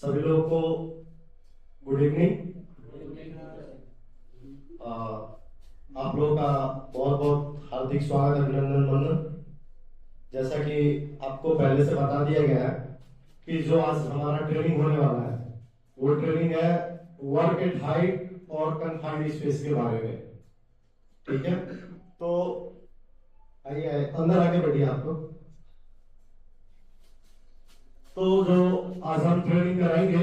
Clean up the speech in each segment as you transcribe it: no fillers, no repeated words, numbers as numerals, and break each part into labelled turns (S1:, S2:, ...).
S1: सभी लोगों को गुड इवनिंग। आप लोगों का बहुत बहुत हार्दिक स्वागत, अभिनंदन वंदन। जैसा कि आपको पहले से बता दिया गया है कि जो आज हमारा ट्रेनिंग होने वाला है वो ट्रेनिंग है वर्क एट हाइट और कन्फाइंड स्पेस के बारे में। ठीक है, तो आइए अंदर आके बैठिए आप लोग। तो जो आज हम ट्रेनिंग कराएंगे,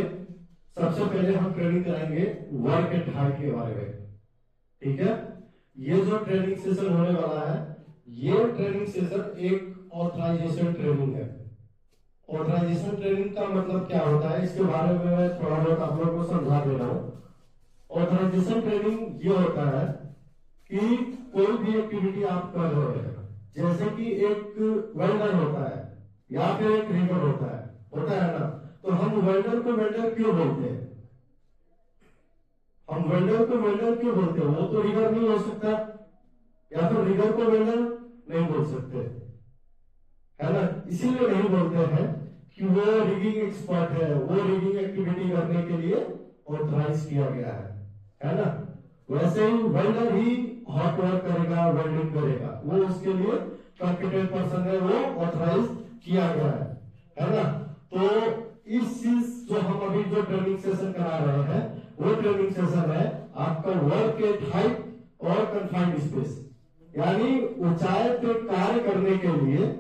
S1: सबसे पहले हम ट्रेनिंग कराएंगे वर्क एट हाइट के बारे में। ठीक है, ये जो ट्रेनिंग सेशन होने वाला है, ये ट्रेनिंग सेशन एक ऑथराइजेशन ट्रेनिंग है। ऑथराइजेशन ट्रेनिंग का मतलब क्या होता है, इसके बारे में मैं थोड़ा बहुत आप लोगों को समझा दे रहा हूँ। ऑथराइजेशन ट्रेनिंग ये होता है कि कोई भी एक्टिविटी आप कर रहे हैं, जैसे कि एक वेल्डर होता है या फिर एक रीगर होता है ना, तो हम वेल्डर को वेल्डर क्यों बोलते हैं? हम वेल्डर को वेल्डर क्यों बोलते हैं? वो तो रीगर नहीं हो सकता, या फिर रीगर को वेल्डर नहीं बोल सकते, है ना। इसीलिए नहीं बोलते हैं कि वो रिगिंग एक्सपर्ट है, वो रिगिंग एक्टिविटी करने के लिए ऑथराइज किया गया है ना। वैसे ही वेल्डर ही हॉट वर्क करेगा, वेल्डिंग करेगा, वो उसके लिए कॉम्पिटेंट पर्सन है, वो ऑथराइज किया गया है ना। तो इस चीज जो हम अभी जो ट्रेनिंग सेशन करा रहे हैं, वो ट्रेनिंग सेशन है आपका वर्क एट हाइट और कन्फाइंड स्पेस, यानी ऊंचाई पे कार्य करने के लिए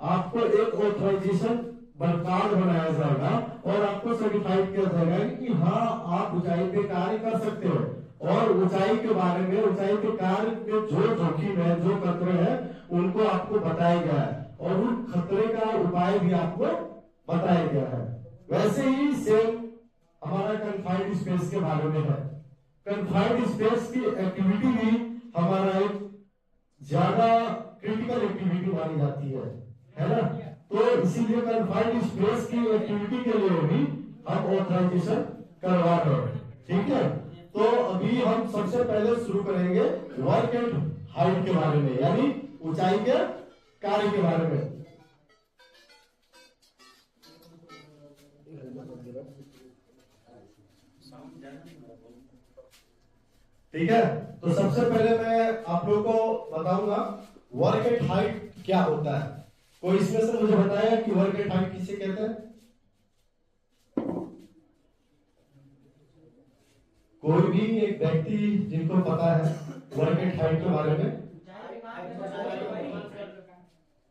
S1: आपको एक ऑथराइजेशन कार्ड बनाया जाएगा और आपको सर्टिफाइड किया जाएगा कि हाँ आप ऊंचाई पे कार्य कर सकते हो, और ऊंचाई के बारे में, ऊंचाई के कार्य के जो जोखिम है, जो खतरे हैं, उनको आपको बताया गया है और उन खतरे का उपाय भी आपको बताया गया है। वैसे ही सेम हमारा कन्फाइंड स्पेस के बारे में है। कन्फाइंड स्पेस की एक्टिविटी भी हमारा एक ज्यादा क्रिटिकल एक्टिविटी मानी जाती है ना। तो इसीलिए कन्फाइंड स्पेस की एक्टिविटी के लिए भी हम ऑथराइजेशन करवा रहे हैं। ठीक है, तो अभी हम सबसे पहले शुरू करेंगे वर्क एट हाइट के बारे में, यानी ऊंचाई के कार्य के बारे में। ठीक है, तो सबसे पहले मैं आप लोगों को बताऊंगा वर्क एट हाइट क्या होता है। कोई इसमें से मुझे बताया कि वर्क एट हाइट किसे कहते हैं? कोई भी एक व्यक्ति जिनको पता है वर्क एट हाइट के बारे में,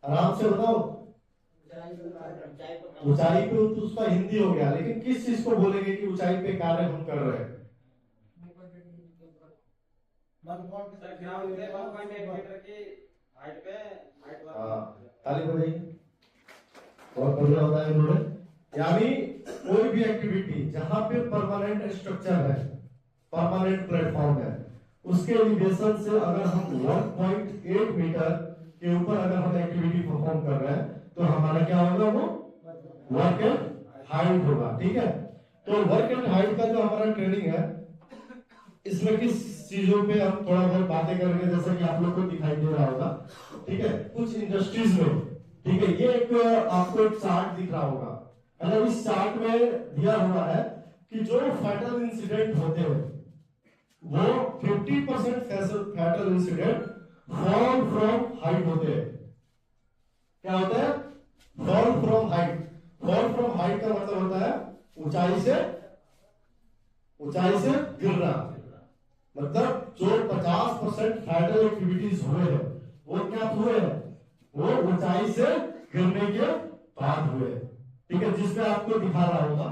S1: आराम से बताओ। ऊंचाई पे तो उसका हिंदी हो गया, लेकिन किस चीज को बोलेंगे कि ऊंचाई पे कार्य हम कर रहे हैं? ताली बजाइए, बहुत बढ़िया होता है इन्होंने। यानी कोई भी एक्टिविटी जहां पे परमानेंट स्ट्रक्चर है, परमानेंट प्लेटफॉर्म है, उसके एलिवेशन से अगर हम 1.8 मीटर के ऊपर अगर हम एक्टिविटी परफॉर्म कर रहे हैं, तो हमारा क्या होगा? वो वर्क एट हाइट होगा। ठीक है, तो वर्क एट हाइट का जो हमारा ट्रेनिंग है, इसमें किस चीजों पे हम थोड़ा बहुत बातें करेंगे, जैसे कि आप लोग को दिखाई दे रहा होगा। ठीक है, कुछ इंडस्ट्रीज में, ठीक है, ये एक आपको एक चार्ट दिख रहा होगा, है ना। इस चार्ट में दिया हुआ है कि जो फैटल इंसिडेंट होते हैं, वो 50% fatal incident fall from height होते हैं। क्या होता है? Fall from height. Fall from height का मतलब होता है ऊंचाई से गिरना। मतलब जो 50% फैटल एक्टिविटीज हुए हैं, वो क्या हुए हैं? वो ऊंचाई से गिरने के बाद हुए। ठीक है, जिसमें आपको दिखा रहा होगा,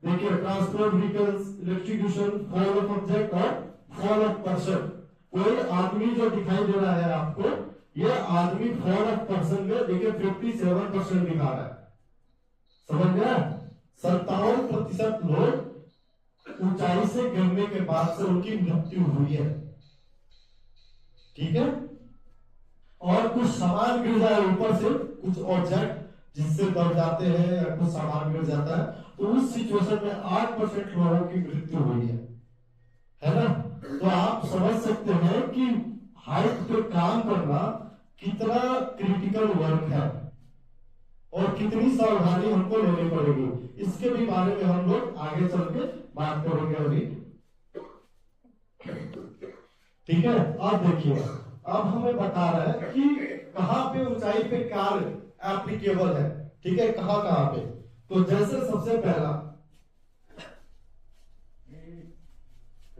S1: देखिए, transport vehicles, electrocution, fall of object और फॉल ऑफ पर्सन। कोई आदमी जो दिखाई दे रहा है आपको, ये आदमी फॉल ऑफ पर्सन में देखिए 57% दिखा रहा है। समझ गया? 57% लोग ऊंचाई से गिरने के बाद से उनकी मृत्यु हुई है। ठीक है, और कुछ सामान गिर जाए ऊपर से, कुछ ऑब्जेक्ट जिससे दब जाते हैं या कुछ सामान गिर जाता है, तो उस सिचुएशन में 8% लोगों की मृत्यु हुई है ना। तो आप समझ सकते हैं कि हाइट पे काम करना कितना क्रिटिकल वर्क है और कितनी सावधानी हमको लेनी पड़ेगी। इसके भी बारे में हम लोग आगे चल के बात करेंगे अभी। ठीक है, अब देखिए, अब हमें बता रहा है कि कहां पे ऊंचाई पे कार एप्लीकेबल है। ठीक है, कहां कहां पे। तो जैसे सबसे पहला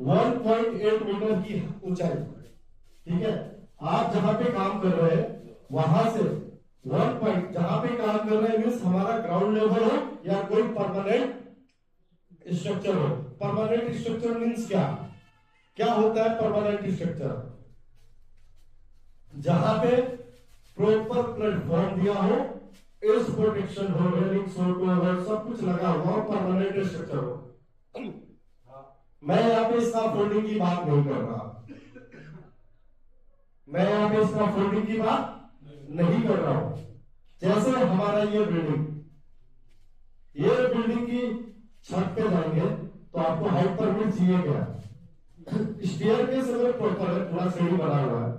S1: 1.8 मीटर की ऊंचाई। ठीक है, आप जहां पे काम कर रहे हैं वहां से 1 पॉइंट जहां पे काम कर रहे हैं मीन्स हमारा ग्राउंड लेवल हो या कोई परमानेंट स्ट्रक्चर हो। परमानेंट स्ट्रक्चर मीन्स क्या क्या होता है परमानेंट स्ट्रक्चर? जहां पे प्रॉपर प्लेटफॉर्म दिया हो, एज प्रोटेक्शन हो, रेलिंग सोल्डर सब कुछ लगा हुआ हो, परमानेंट स्ट्रक्चर हो। मैं यहाँ पे स्कैफोल्डिंग की बात नहीं कर रहा, मैं यहाँ पे स्कैफोल्डिंग की बात नहीं कर रहा हूं। जैसे हमारा ये बिल्डिंग की छत पे जाएंगे तो आपको हाइट परमिट चाहिए क्या? स्टेयरकेस अगर प्रॉपर है, पूरा सीढ़ी बना हुआ है,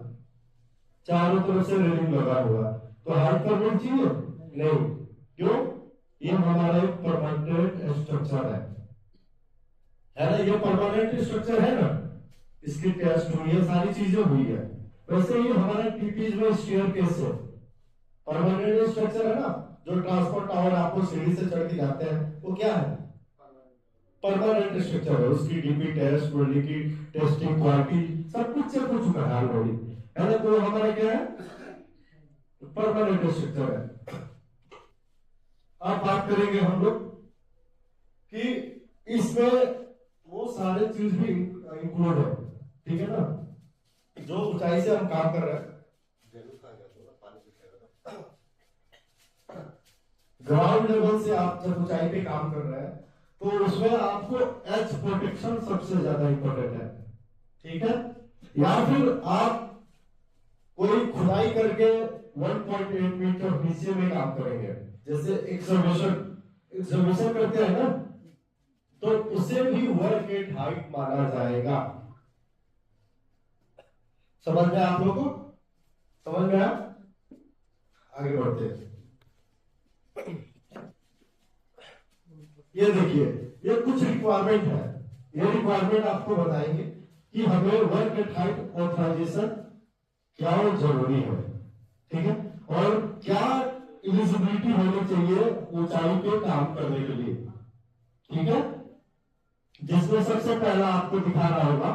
S1: चारों तरफ से रेलिंग लगा हुआ है, तो हाइट परमिट चाहिए नहीं। क्यों? ये हमारा एक परमानेंट स्ट्रक्चर है ना, ये परमानेंट स्ट्रक्चर है ना, इसकी टेस्ट हुई है, सारी चीजें हुई है। वैसे ही हमारा टीपीज में स्टेयरकेस है, परमानेंट स्ट्रक्चर है ना। जो ट्रांसपोर्ट टावर आपको सीढ़ी से चढ़ के जाते हैं वो क्या है? परमानेंट स्ट्रक्चर है। उसकी डीपी टेस्ट, बिल्डिंग की टेस्टिंग, क्वालिटी सब कुछ चेक हो चुका है ऑलरेडी, है ना। तो हमारा क्या है? परमानेंट स्ट्रक्चर है। अब बात करेंगे हम लोग कि इसमें वो सारे चीज भी इंक्लूड है। ठीक है ना, जो ऊंचाई से हम काम कर रहे हैं, ग्राउंड लेवल से आप जब ऊंचाई पे काम कर रहे हैं तो उसमें आपको एच प्रोटेक्शन सबसे ज्यादा इंपॉर्टेंट है। ठीक है, या फिर आप कोई खुदाई करके 1.8 मीटर नीचे में काम करेंगे, जैसे एक्सकवेशन करते हैं ना, तो उसे भी वर्क एट हाइट माना जाएगा। समझ में आप लोगों को? समझ में? आगे बढ़ते हैं। ये देखिए, ये कुछ रिक्वायरमेंट है, ये रिक्वायरमेंट आपको बताएंगे कि हमें वर्क एट हाइट ऑथराइजेशन क्या जरूरी है। ठीक है, और क्या एलिजिबिलिटी होनी चाहिए ऊंचाई पे काम करने के लिए। ठीक है, जिसमें सबसे पहला आपको दिखा रहा होगा,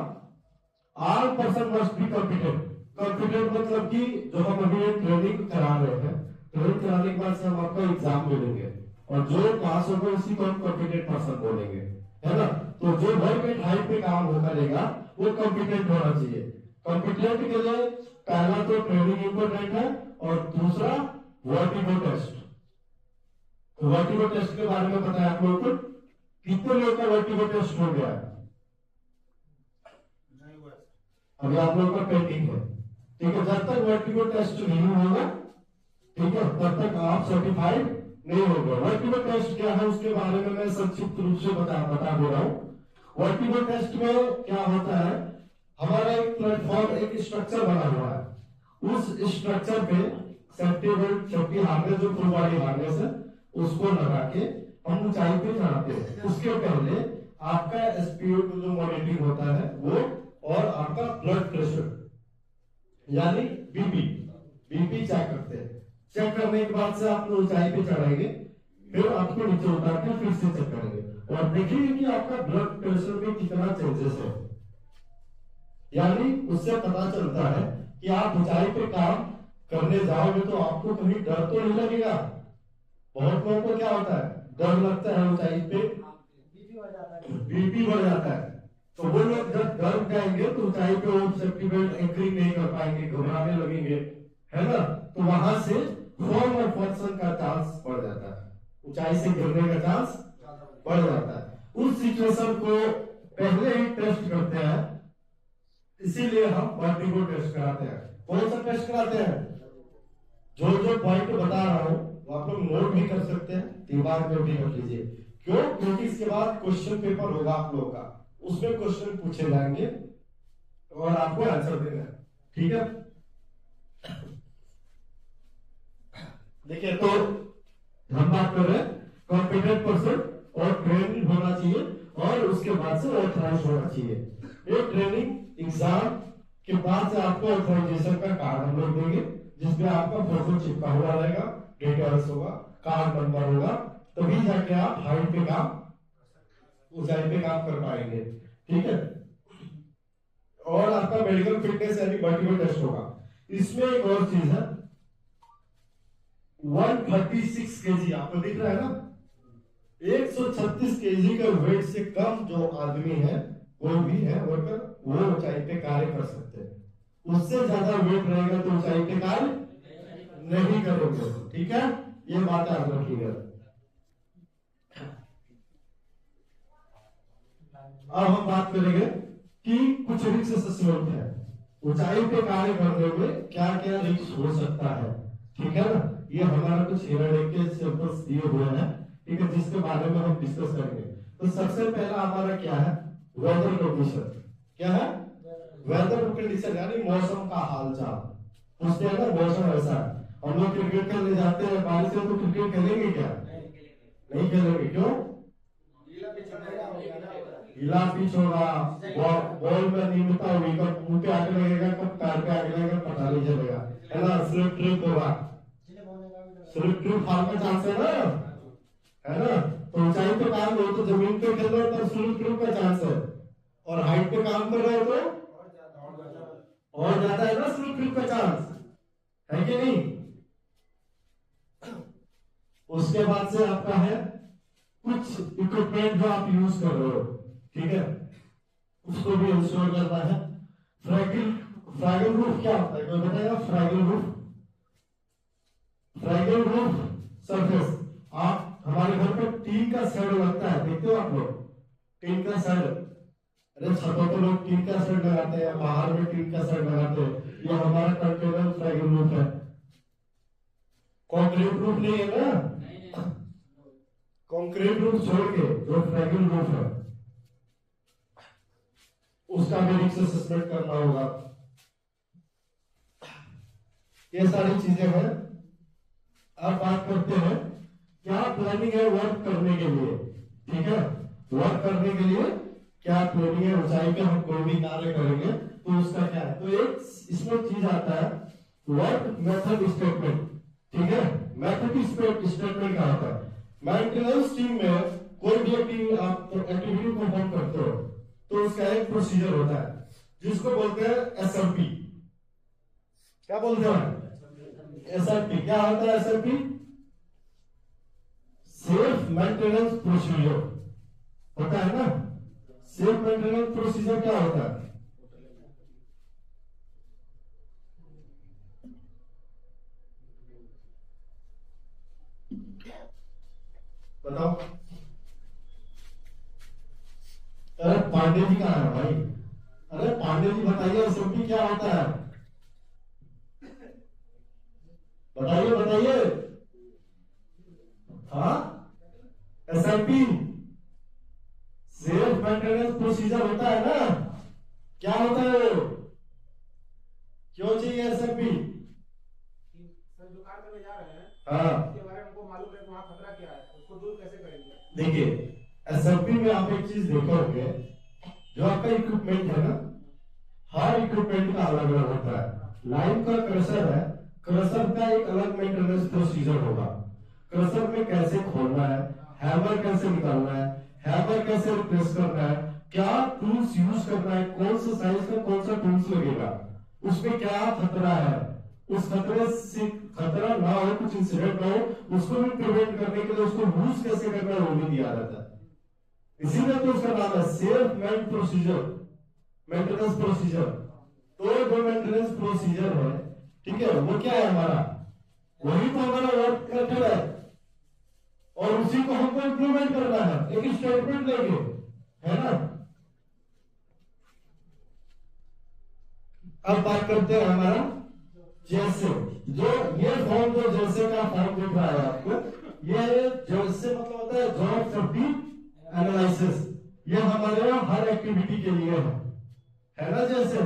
S1: all person must be competent. Competent मतलब कि जो हम अभी ट्रेनिंग करा रहे हैं, ट्रेनिंग कराने के बाद से हम आपको एग्जाम में लेंगे और जो पास होगा उसी को हम कॉम्पिटेंट पर्सन बोलेंगे, है ना। तो जो वर्क एट हाइट पे काम हो करेगा वो कॉम्पिटेंट होना चाहिए। कॉम्पिटेंट के लिए पहला तो ट्रेनिंग इंपॉर्टेंट है और दूसरा वर्टिगो टेस्ट। तो वर्टिगो टेस्ट के बारे में बताया आप लोगों को? कितने लोगों का वर्टिगो टेस्ट हो गया है? अभी आप लोगों का पेंडिंग है। ठीक है, जब तक वर्टिगो टेस्ट नहीं होगा, ठीक है, तब तक आप सर्टिफाइड नहीं होगा। वर्टिगो टेस्ट क्या है उसके बारे में मैं संक्षिप्त रूप से बता दे रहा हूं। वर्टिगो टेस्ट में क्या होता है, हमारा एक प्लेटफॉर्म, एक स्ट्रक्चर बना हुआ है, उस स्ट्रक्चर पे सेफ्टी बेल्ट, सेफ्टी हार्नेस, जो फुल बॉडी हार्नेस है, उसको लगा के हम ऊंचाई पे चढ़ाते हैं। उसके पहले आपका SpO2 जो मॉनिटरिंग होता है वो, और आपका ब्लड प्रेशर यानी बीपी चेक करते हैं। चेक करने के बाद से आप ऊंचाई पे चढ़ाएंगे, फिर आपको नीचे उतार के फिर से चेक करेंगे और देखेंगे कि आपका ब्लड प्रेशर में कितना चेंजेस है। यानी उससे पता चलता है कि आप ऊंचाई पे काम करने जाओगे तो आपको कहीं डर तो नहीं लगेगा। बहुत लोगों को क्या होता है, डर लगता है ऊंचाई पे, बीपी बढ़ जाता है। तो वो लोग जब डर जाएंगे तो ऊंचाई पे वो सेफ्टी बेल्ट एंकरिंग नहीं कर पाएंगे, घबराने लगेंगे, है ना। तो वहां से फॉर्म और फंक्शन का चांस बढ़ जाता है, ऊंचाई से गिरने का चांस बढ़ जाता है। उस सिचुएशन को पहले ही टेस्ट करते हैं, इसीलिए हम वर्टिगो टेस्ट कराते हैं। कौन सा टेस्ट कराते हैं? जो पॉइंट बता रहा हूं वो आप लोग नोट भी कर सकते हैं, दिमाग में भी रख लीजिए। क्यों? क्योंकि इसके बाद क्वेश्चन पेपर होगा आप लोगों का, उसमें क्वेश्चन पूछे जाएंगे और आपको आंसर देना है। ठीक है, देखिए, तो हम बात कर रहे हैं कॉम्पिटेंट पर्सन और ट्रेनिंग होना चाहिए और उसके बाद से ऑथराइज होना चाहिए। ये ट्रेनिंग एग्जाम के बाद से आपको ऑथराइजेशन का कार्ड हम लोग देंगे, जिसमें आपका फोटो चिपका हुआ रहेगा, डिटेल्स होगा, कार्ड नंबर होगा, तभी जाके आप हाइट पे काम, ऊंचाई पे काम कर पाएंगे। ठीक है। और आपका मेडिकल फिटनेस यानी मल्टीपल टेस्ट होगा। इसमें एक और चीज है, 136 केजी आपको दिख रहा है ना, 136 केजी का वेट से कम जो आदमी है, कोई भी है वर्कर, वो ऊंचाई पे कार्य कर सकते हैं। उससे ज्यादा वेट रहेगा तो ऊंचाई पे कार्य नहीं करोगे। ठीक है, ये बात याद रखिएगा। अब हम बात करेंगे कि कुछ रिस्क असेसमेंट है, ऊंचाई पे कार्य करने में क्या क्या रिस्क हो सकता है। ठीक है ना, ये हमारा कुछ हेराडेक के सैंपल्स दिए हुए हैं, ठीक है, जिसके बारे में हम डिस्कस करेंगे। तो सबसे पहला हमारा क्या है, वेदर कंडीशन। क्या है, वेदर कंडीशन यानी मौसम का हालचाल। उससे ना मौसम ऐसा है, हम लोग क्रिकेट खेलने जाते हैं, बारिश है तो क्रिकेट खेलेंगे क्या, नहीं खेलेंगे। क्यों, गीला पिच होगा, बॉल में नियमित होगी, कब मुंह पे आगे लगेगा, कब पैर पे आगे लगेगा, पता नहीं चलेगा, है ना। स्लिप ट्रिप होगा, स्लिप ट्रिप फॉर्म का चांस है ना, है ना। तो ऊंचाई पे काम हो तो जमीन पे खेल रहे हो तो स्लिप ट्रिप का चांस है, और हाइट पे काम कर रहे हो तो और ज्यादा है ना स्लिप ट्रिप का चांस, है कि नहीं। उसके बाद से आपका है कुछ इक्विपमेंट जो आप यूज कर रहे हो, ठीक है, उसको भी इंश्योर करना है। फ्रैगल रूफ क्या होता है, कोई बताएगा। फ्रैगल रूफ सरफेस, आप हमारे घर पर टीन का शेड लगता है, देखते हो आप लोग टीन का शेड। अरे छतों पर लोग टीन का शेड लगाते हैं, बाहर में टीन का शेड लगाते हैं, ये हमारा कंटेनर फ्रैगल रूफ है। कंक्रीट रूफ नहीं है ना, कंक्रीट रूफ छोड़ के जो फ्रैगल रूफ है उसका भी रिस्क असेसमेंट करना होगा। ये सारी चीजें हैं। अब बात करते हैं क्या प्लानिंग है वर्क करने के लिए। ठीक है, वर्क करने के लिए क्या प्लानिंग है, ऊंचाई पे हम कोई भी कार्य करेंगे तो उसका क्या है। तो एक इसमें चीज आता है वर्क मेथड स्टेटमेंट। ठीक है, मेथड स्टेटमेंट क्या होता है, मेंटेनेंस टीम में कोई भी एक्टिविटी परफॉर्म करते हो तो उसका एक प्रोसीजर होता है जिसको बोलते हैं एसएमपी। क्या बोलते हैं, एसएमपी। क्या होता है एसएमपी, सेफ मेंटेनेंस प्रोसीजर होता है ना। सेफ मेंटेनेंस प्रोसीजर क्या होता है, बताओ। अरे पांडे जी कहाँ है भाई, अरे पांडे जी बताइए एसएमपी क्या होता है, बताइए बताइए। हाँ, एसएमपी सेफ मेंटेनेंस प्रोसीजर होता है ना। क्या होता है वो, क्यों चाहिए एसएमपी।
S2: सर जो कार करने जा रहे हैं,
S1: हाँ,
S2: उसके बारे में हमको मालूम है कि वहाँ खतरा क्या है, उसको दूर कैसे करेंगे।
S1: देखिए एसएमपी में आप एक चीज देखोगे, जो आपका इक्विपमेंट है ना, हर इक्विपमेंट का अलग अलग होता है। लाइन का क्रशर है, क्रशर का एक अलग मेंटेनेंस प्रोसीजर होगा। क्रशर में कैसे खोलना है, हैमर कैसे निकालना है, हैमर कैसे रिप्लेस करना है, क्या टूल्स यूज करना है, कौन सा साइज का कौन सा टूल्स लगेगा, उसमें क्या खतरा है, उस खतरे से खतरा ना हो, कुछ इंसिडेंट ना हो, उसको भी प्रिवेंट करने के लिए उसको यूज कैसे करना है वो भी दिया रहता है। इसीलिए तो उसका नाम है सेफ मेंट प्रोसीजर, मेंटेनेंस प्रोसीजर। तो जो मेंटेनेंस प्रोसीजर है, ठीक है, वो क्या है हमारा, वही तो हमारा वर्क मेथड है और उसी को हमको इंप्लीमेंट करना है, एक स्टेटमेंट लेके, है ना। अब बात करते हैं हमारा जैसे, जो ये फॉर्म जो जैसे का फॉर्म दिख रहा है आपको, ये जैसे मतलब होता है जॉब सेफ्टी एनालिसिस। ये हमारे यहाँ हर एक्टिविटी के लिए है ना। जैसे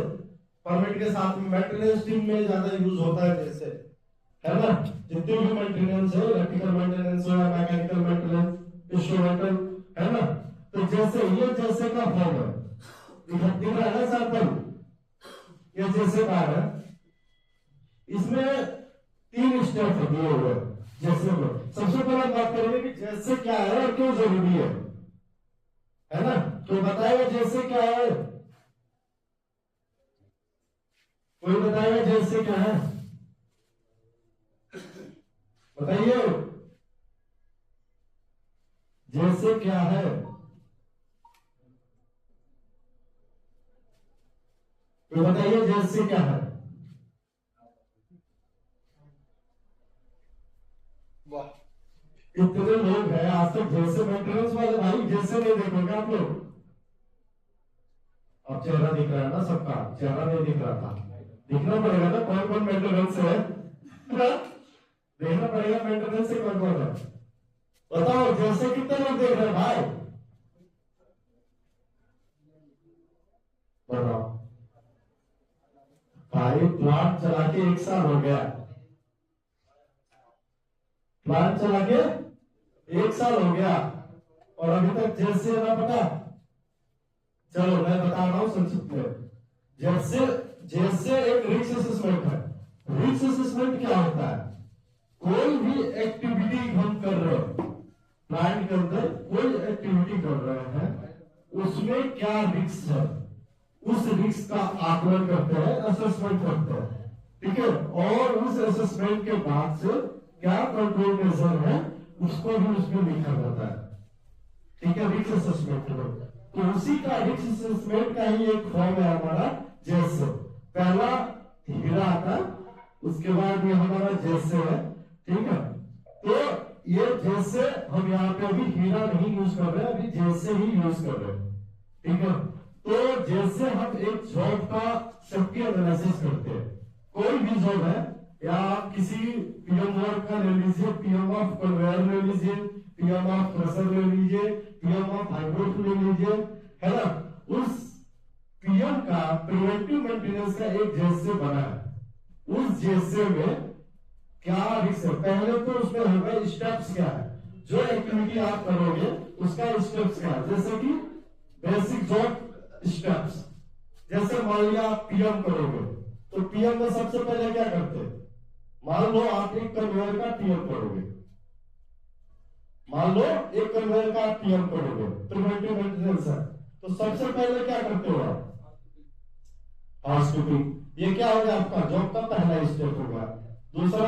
S1: परमिट के साथ में मेंटेनेंस टीम में ज्यादा यूज होता है, जैसे है ना, जितने भी मेंटेनेंस है, इलेक्ट्रिकल मेंटेनेंस हो या मैकेनिकल मेंटेनेंस, इंस्ट्रूमेंटल है ना। तो जैसे ये जैसे का फॉर्म है, दिख रहा है सैंपल, ये जैसे का है, इसमें 3 स्टेप है दिए हुए जैसे में। सबसे पहले बात करेंगे कि जैसे क्या है और क्यों जरूरी है ना। तो बताएगा जैसे क्या है, कोई बताएगा जैसे क्या है, बताइए जैसे क्या है। कोई बताइए जैसे क्या है। इतने लोग हैं आज तक जैसे मेंटेनेंस वाले भाई जैसे नहीं देखोगे आप लोग। अब चेहरा दिख रहा है ना सबका, चेहरा नहीं दिख रहा था, दिखना पड़ेगा ना कौन कौन मेंटेनेंस है देखना पड़ेगा मेंटेनेंस से कौन कौन है। बताओ जैसे कितने लोग देख रहे हैं भाई, बताओ भाई। प्लांट चला के 1 साल हो गया, प्लांट चला के 1 साल हो गया और अभी तक जैसे ना पता। चलो मैं बता रहा हूं संक्षिप्त में। जैसे जैसे एक रिस्क असेसमेंट है। रिस्क असेसमेंट क्या होता है, कोई भी एक्टिविटी हम कर रहे हैं, प्लांट के अंदर कोई एक्टिविटी कर रहे हैं, उसमें क्या रिस्क है, उस रिस्क का आकलन करते हैं, असेसमेंट करते हैं, ठीक है। और उस असेसमेंट के बाद से क्या कंट्रोल मेजर है उसको भी उसमें लिखा जाता है, ठीक है, रिस्क असेसमेंट में। तो उसी का रिस्क असेसमेंट का ही एक फॉर्म है हमारा जैसे। पहला हीरा आता, उसके बाद ये हमारा जैसे है, ठीक है। तो ये जैसे हम यहाँ पे अभी हीरा नहीं यूज कर रहे हैं, अभी जैसे ही यूज कर रहे हैं, ठीक है। तो जैसे हम एक जॉब का सेफ्टी एनालिसिस करते हैं, कोई भी जॉब है, या आप किसी पीएम वर्क का ले लीजिए, पीएम ऑफ कन्वेयर ले लीजिए, पीएम ऑफ प्रेशर ले लीजिए, पीएम ऑफ हाइड्रोट ले लीजिए, है ना। उस पीएम का प्रिवेंटिव मेंटेनेंस का एक जैसे बना है। उस जैसे में क्या रिस्क है, पहले तो उसमें होगा स्टेप्स क्या है, जो एक्टिविटी आप करोगे उसका स्टेप्स क्या है। जैसे कि बेसिक जॉब स्टेप्स, जैसे मान लिया आप पीएम करोगे, तो पीएम में सबसे पहले क्या करते हैं, मान लो आप एक कन्वेयर का पीएम करोगे, मान लो एक कन्वेयर का पीएम करोगे, प्रिवेंटिव मेंटेनेंस है, तो सबसे पहले क्या करते हो आप, हाउसकीपिंग। ये क्या हो गया आपका जॉब का पहला स्टेप होगा। दूसरा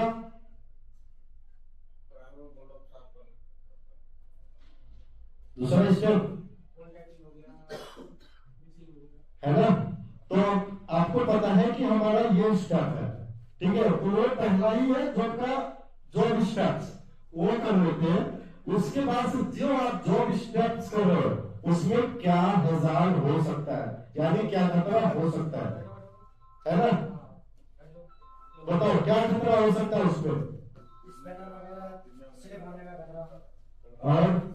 S1: स्टेप है ना। तो आपको पता है कि हमारा ये स्टेप है, ठीक है। तो वो पहला ही है जॉब का, जॉब स्टेप्स वो कर लेते हैं। उसके बाद से जो आप जॉब स्टेप्स कर रहे हो उसमें क्या हजार्ड हो सकता है, यानी क्या खतरा हो सकता है ना। बताओ क्या खतरा हो सकता है उसमें। और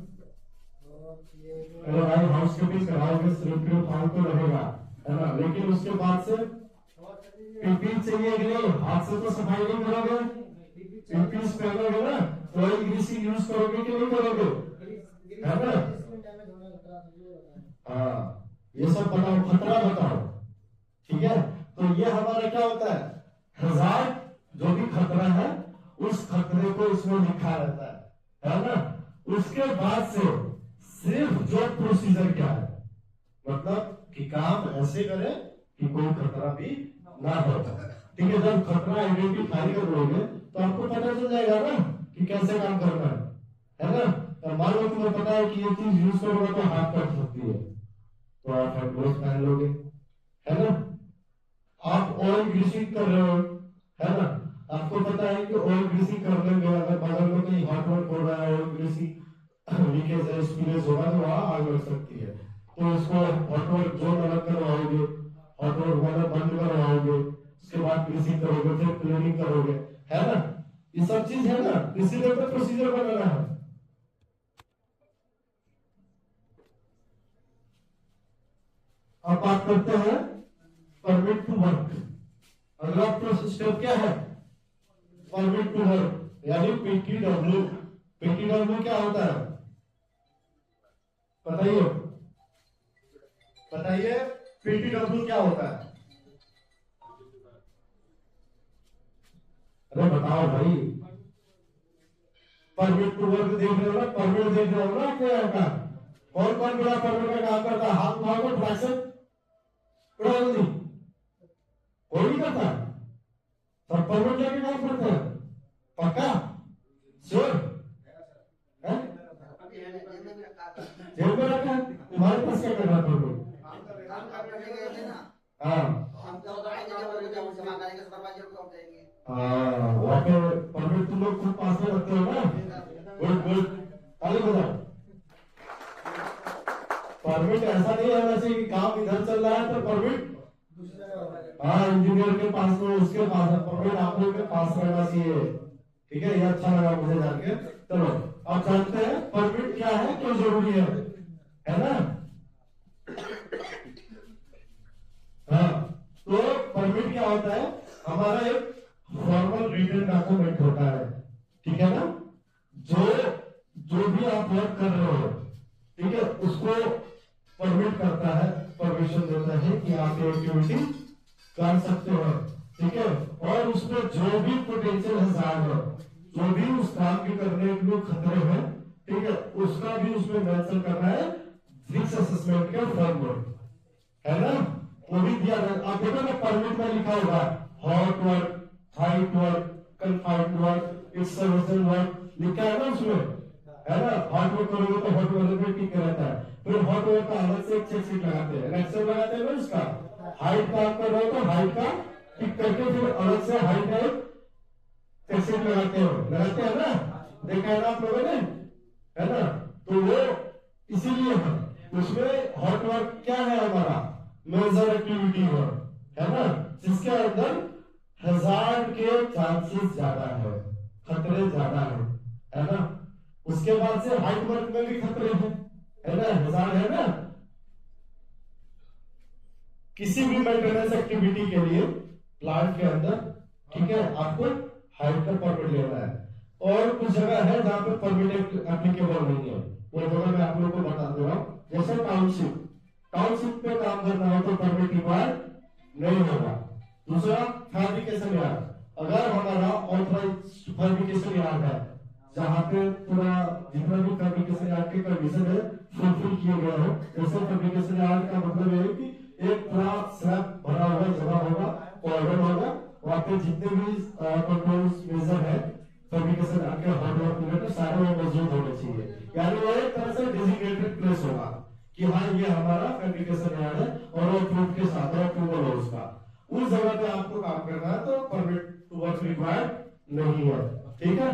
S1: अरे भाई हाउसकीपिंग कराओगे सिर्फ फाइल तो रहेगा, है ना, लेकिन उसके बाद से पीपी चाहिए कि नहीं, हाथ से तो सफाई नहीं करोगे, पीपी पहनोगे ना, ऑयल ग्रीसिंग यूज करोगे कि नहीं करोगे, है ना। हाँ ये सब बताओ, खतरा बताओ, ठीक है। तो ये हमारा क्या होता है, हजार जो भी खतरा है उस खतरे को इसमें लिखा रहता है ना। उसके बाद से सिर्फ जो प्रोसीजर क्या है, मतलब कि काम ऐसे करें कि कोई खतरा भी ना हो, ठीक है। जब खतरा आइडेंटिफाई कर लोगे तो आपको पता चल जाएगा ना कि कैसे काम करना है ना। और मान लो तुम्हें पता है कि ये चीज यूज करोगे तो हाथ कट सकती है, तो आप हैंड ग्लोव्स पहन लोगे, है ना। आप ऑयल ग्रीसिंग कर रहे हो, है ना, आपको पता है कि ऑयल ग्रीसिंग करने में अगर बगल में कहीं हॉट वर्क हो रहा है, ऑयल ग्रीसिंग लीकेज है, स्पिलेज होगा तो वहां आग लग सकती है, तो उसको हॉट वर्क जोन अलग करवाओगे, हॉट वर्क वाला बंद करवाओगे, उसके बाद ग्रीसिंग करोगे, फिर क्लीनिंग करोगे, है ना। ये सब चीज है ना, इसीलिए तो प्रोसीजर बनाना है। अब बात करते हैं परमिट टू वर्क। अगला स्टेप क्या है, परमिट टू वर्क, यानी पीटीडब्ल्यू। पीटीडब्ल्यू क्या होता है, बताइए बताइए, पीटीडब्ल्यू क्या होता है? अरे बताओ भाई, परमिट टू वर्क देख रहे हो ना, परमिट देख रहे हो ना क्या का? कौन कौन बिना परमिट का काम करता है? हाथ उठाओ तो फ्रैक्शन उड़ा जल्दी, कोई नहीं करता, सब परमिट लेके काम करते हैं, पक्का श्योर है? जेब में रखा है तुम्हारे पास, क्या कर रहा था? हाँ वहाँ पे परमिट तुम लोग खुद पास में रखते हो ना? गुड गुड, ताली बजाओ। परमिट ऐसा नहीं होना चाहिए कि काम इधर चल रहा है तो परमिट हाँ इंजीनियर के पास में, उसके पास है, परमिट आप लोग के पास रहना चाहिए। ठीक है, ये अच्छा लगा मुझे जान के। चलो आप जानते हैं परमिट क्या है, क्यों जरूरी है ना? हाँ, तो परमिट क्या होता है? हमारा एक फॉर्मल रिटन डॉक्यूमेंट होता है, ठीक है ना? जो भी आप वर्क कर रहे हो, ठीक है, उसको परमिट करता है, परमिशन देता है कि आप ये एक्टिविटी कर सकते हो, ठीक है? और उसमें जो भी पोटेंशियल हज़ार है, जो भी उस काम के करने के लिए खतरे हैं, ठीक है, उसका भी उसमें मेंशन करना है फिक्स असेसमेंट के फॉर्म में, है ना? वो भी दिया है। आप देखो ना परमिट में लिखा होगा hot work, height work, confined work, excavation work लिखा है ना उसमें, है ना? हॉट वर्क करोगे तो हॉट वर्क में टिक रहता है, फिर हॉट वर्क का अलग से एक चेक शीट लगाते हैं, नेक्स्ट लगाते हैं ना उसका। हाइट का आप कर रहे हो तो हाइट का टिक करके फिर अलग से हाइट का चेक शीट लगाते हैं ना? देखा है ना आप लोगों ने, है ना? तो वो इसीलिए है उसमें हॉट वर्क क्या है हमारा मेजर एक्टिविटी वर्क, है ना? जिसके अंदर हज़ार्ड के चांसेस ज्यादा है, खतरे ज्यादा है ना? उसके बाद से हाइट वर्क में भी खतरे हैं, है ना? हज़ार्ड है ना? किसी भी मेंटेनेंस एक्टिविटी के लिए प्लांट के अंदर, ठीक है, आपको हाइट का परमिट लेना है। और कुछ जगह है जहां पे परमिट एप्लीकेबल नहीं है, वो जगह मैं आप लोगों को बता दे रहा हूं। जैसे टाउनशिप पे काम करना हो तो परमिट रिक्वायर्ड नहीं होगा। दूसरा फैब्रिकेशन यार्ड, अगर हमारा ऑथराइज्ड फैब्रिकेशन यार्ड है जहां पे पूरा जितना भी फैब्रिकेशन यार्ड के कंडीशन है फुलफिल किए गए हो, जैसे फैब्रिकेशन यार्ड का मतलब है कि एक पूरा स्लैब भरा हुआ जगह होगा, कॉर्डर होगा, वहां पे जितने भी कंट्रोल्स मेजर है फैब्रिकेशन यार्ड के हॉट वर्क सारे वो मौजूद होने चाहिए। यानी वो एक तरह से डेजिग्नेटेड प्लेस होगा कि हाँ ये हमारा फैब्रिकेशन यार्ड है और वो प्रूफ के साथ अप्रूवल है उसका। उस जगह पे आपको काम करना है तो परमिट टू वर्क रिक्वायर्ड नहीं है, ठीक है?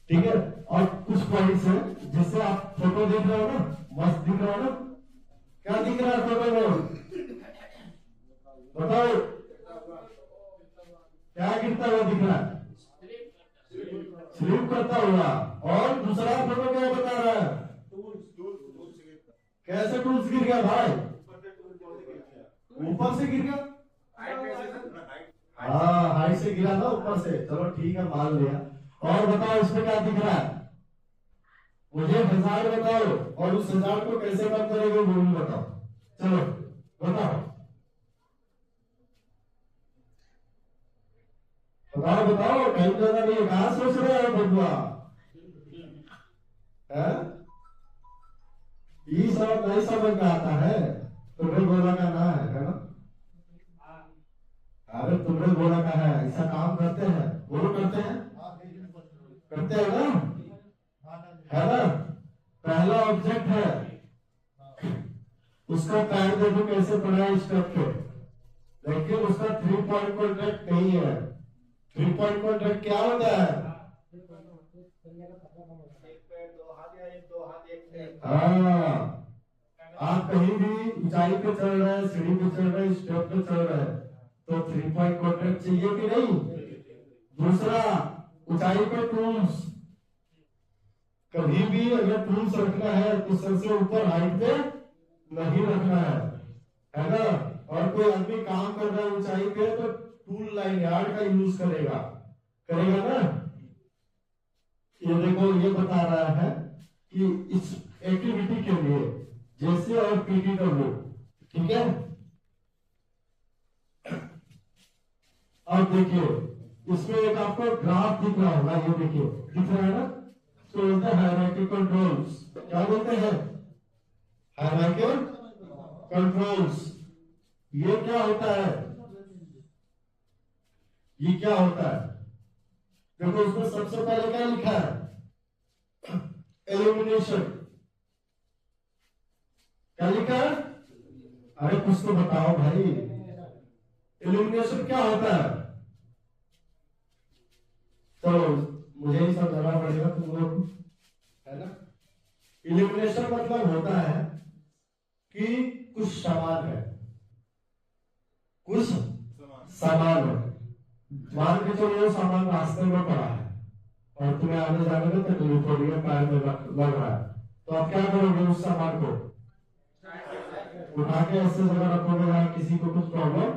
S1: ठीक है, और कुछ पॉइंट्स है जिससे आप फोटो देख रहे हो ना, मस्त दिख रहा है ना? क्या दिख रहा है फोटो में? बताओ, क्या गिरता हुआ दिख रहा है? स्लिप करता हुआ। और दूसरा फोटो क्या बता रहा है? कैसे टूल्स गिर गया भाई? ऊपर से गिर गया? हाँ हाइट से गिरा ना, ऊपर से। चलो ठीक है, मान लिया। और बताओ इसमें क्या दिख रहा है? मुझे हज़ार बताओ, और उस हज़ार को कैसे कम करेंगे वो भी बताओ। चलो बताओ बताओ बताओ, टाइम ज्यादा नहीं है। कहां सोच रहे हो बंधुआ? ये सब नहीं समझ में आता है। तुमने बोला का ना है ना? अरे तुमने बोला का है, ऐसा काम करते हैं, बोलो करते हैं ना, है ना? पहला ऑब्जेक्ट है, उसका पैर देखो कैसे पड़ा है स्टेप पे, लेकिन उसका 3 पॉइंट कॉन्ट्रैक्ट नहीं है। 3 पॉइंट कॉन्ट्रैक्ट क्या होता है? हाँ, आप कहीं भी ऊंचाई पे चल रहे हैं, सीढ़ी पे चल रहे हैं, स्टेप पे चल रहे हैं, तो 3 पॉइंट कॉन्ट्रैक्ट चाहिए कि नहीं? दूसरा, ऊंचाई पे टूल्स, कभी भी अगर टूल्स रखना है तो सबसे ऊपर हाइट पे नहीं रखना है ना? और कोई आदमी काम कर रहा है ऊंचाई पे तो टूल लाइन यार्ड का यूज करेगा ना? ये देखो, ये बता रहा है कि इस एक्टिविटी के लिए जैसे और PTW, ठीक है। अब देखिए इसमें एक आपको ग्राफ दिख रहा होगा, ये देखिए दिख रहा है ना, तो बोलते हैं हायरार्की कंट्रोल्स। क्या बोलते हैं? Hierarchy controls. ये क्या होता है? ये क्या होता है? देखो उसमें सबसे पहले क्या लिखा है? एलिमिनेशन। क्या लिखा है? अरे कुछ तो बताओ भाई, एलिमिनेशन क्या होता है? तो मुझे ही समझाना पड़ेगा तुम लोग, है ना। एलिमिनेशन मतलब होता है कि कुछ सामान है, कुछ सामान है, मान के चलो वो सामान रास्ते में पड़ा है और तुम्हें आने जाने में तकलीफ हो रही है, पैर में लग रहा है, तो आप क्या करोगे? उस सामान को उठा के ऐसे जगह रखोगे जहां किसी को कुछ प्रॉब्लम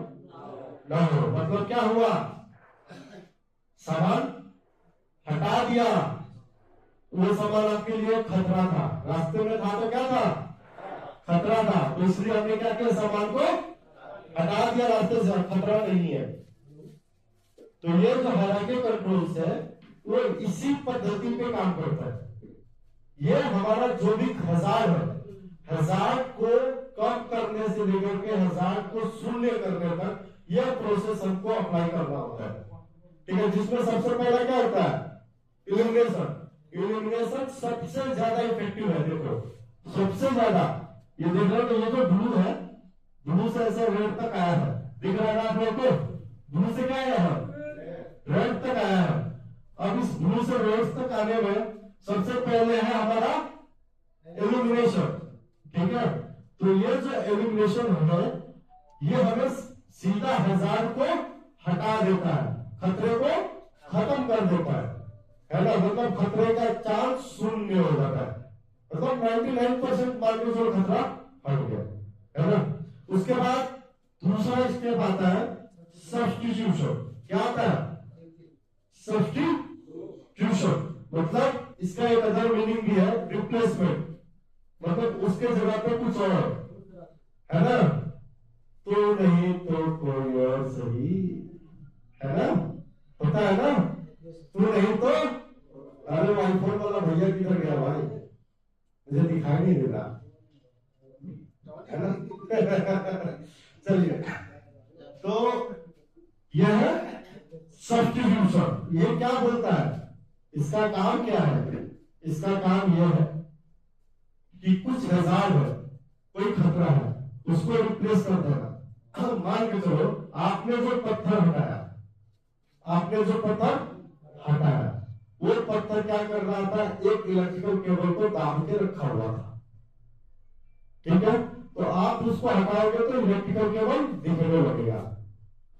S1: ना हो। मतलब क्या हुआ? सामान हटा दिया, वो सामान आपके लिए खतरा था, रास्ते में था तो क्या था? खतरा था, तो इसलिए हमने क्या किया? सामान को हटा दिया रास्ते से, खतरा नहीं है। तो ये जो हायरार्की कंट्रोल्स है वो इसी पद्धति पे काम करता है। ये हमारा जो भी हजार है, हजार को कम करने से लेकर के हजार को शून्य करने तक यह प्रोसेस हमको अप्लाई करना होता है, ठीक है। जिसमें सबसे पहला क्या होता है? इल्यूमिनेशन। इल्यूमिनेशन सबसे ज्यादा इफेक्टिव है। देखो सबसे ज्यादा, ये देख रहे हो, ये जो ब्लू है, ब्लू से ऐसे रेड तक आया है, दिख रहा है ना आप लोग को? ब्लू से क्या आया है? रेड तक आया है। अब इस ब्लू से रेड तक आने में सबसे पहले है हमारा इल्यूमिनेशन, ठीक है। तो ये जो इल्यूमिनेशन है ये हमें सीधा हजार को हटा देता है, खतरे को खत्म कर देता है ना। मतलब खतरे का चांस शून्य हो जाता है, मतलब 99% मान लो जो खतरा हट गया, है ना। उसके बाद दूसरा स्टेप आता है सब्स्टिट्यूशन। क्या आता है? सब्स्टिट्यूशन। मतलब इसका एक अदर मीनिंग भी है रिप्लेसमेंट, मतलब उसके जगह पे कुछ और, है ना। तो नहीं तो कोई और सही, है ना, होता है ना। तो नहीं तो, अरे आईफोन वाला भैया किधर गया भाई, मुझे दिखाई नहीं दे रहा, है ना। चलिए, तो यह है सब्स्टिट्यूशन। ये क्या बोलता है? इसका काम क्या है? इसका काम यह है कि कुछ हजार है, कोई खतरा है, उसको रिप्लेस कर देना। मान के चलो आपने जो पत्थर हटाया, आपने जो पत्थर हटाया, वो पत्थर क्या कर रहा था? एक इलेक्ट्रिकल केबल को दाब के रखा हुआ था, ठीक है। तो आप उसको हटाओगे तो इलेक्ट्रिकल केबल दिखने लगेगा,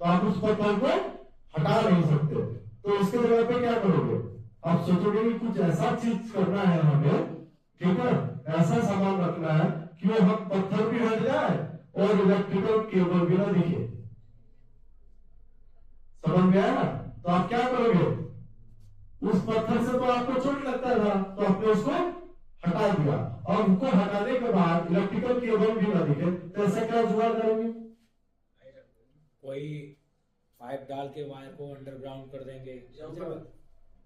S1: तो आप उस पत्थर को हटा नहीं सकते। तो इसके जगह पे क्या करोगे? आप सोचोगे कि कुछ ऐसा चीज करना है हमें, ठीक है, ऐसा सामान रखना है कि वो हम पत्थर भी हट जाए और इलेक्ट्रिकल केबल भी ना दिखे। समझ में आया ना? तो आप क्या करोगे? उस पत्थर से तो आपको चोट लगता था, तो आपने उसको हटा दिया, और उनको हटाने के बाद इलेक्ट्रिकल केबल भी ना दिखे, तो ऐसा क्या जुगाड़ करेंगे?
S3: कोई पाइप डाल के वायर को अंडरग्राउंड कर देंगे।